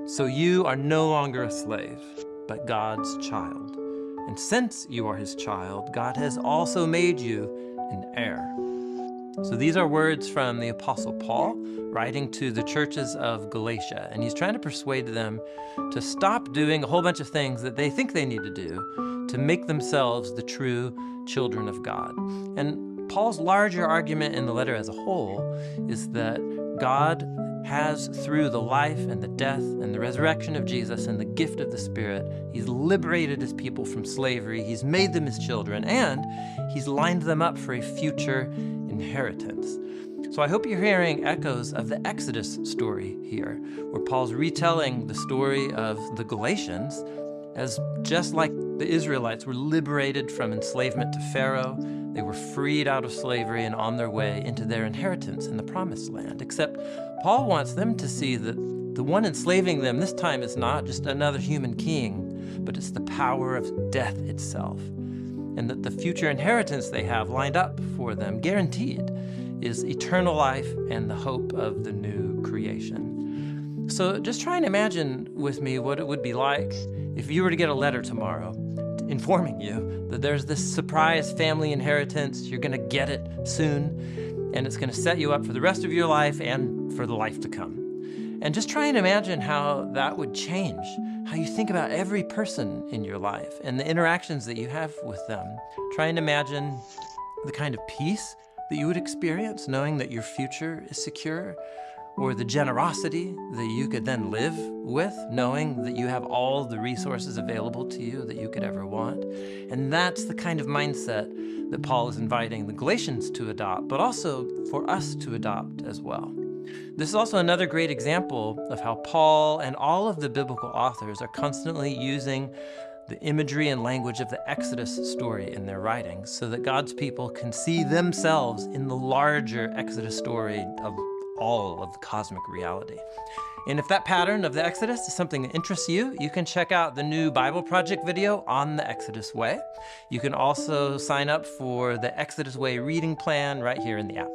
So you are no longer a slave, but God's child. And since you are his child, God has also made you an heir. So these are words from the Apostle Paul writing to the churches of Galatia. And he's trying to persuade them to stop doing a whole bunch of things that they think they need to do to make themselves the true children of God. And Paul's larger argument in the letter as a whole is that God has, through the life and the death and the resurrection of Jesus and the gift of the Spirit, he's liberated his people from slavery, he's made them his children, and he's lined them up for a future inheritance. So I hope you're hearing echoes of the Exodus story here, where Paul's retelling the story of the Galatians as just like the Israelites were liberated from enslavement to Pharaoh, they were freed out of slavery and on their way into their inheritance in the Promised Land. Except Paul wants them to see that the one enslaving them this time is not just another human king, but it's the power of death itself. And that the future inheritance they have lined up for them, guaranteed, is eternal life and the hope of the new creation. So just try and imagine with me what it would be like if you were to get a letter tomorrow informing you that there's this surprise family inheritance, you're going to get it soon, and it's going to set you up for the rest of your life and for the life to come. And just try and imagine how that would change how you think about every person in your life and the interactions that you have with them. Try and imagine the kind of peace that you would experience knowing that your future is secure, or the generosity that you could then live with, knowing that you have all the resources available to you that you could ever want. And that's the kind of mindset that Paul is inviting the Galatians to adopt, but also for us to adopt as well. This is also another great example of how Paul and all of the biblical authors are constantly using the imagery and language of the Exodus story in their writings so that God's people can see themselves in the larger Exodus story of all of the cosmic reality. And if that pattern of the Exodus is something that interests you, you can check out the new Bible Project video on the Exodus Way. You can also sign up for the Exodus Way reading plan right here in the app.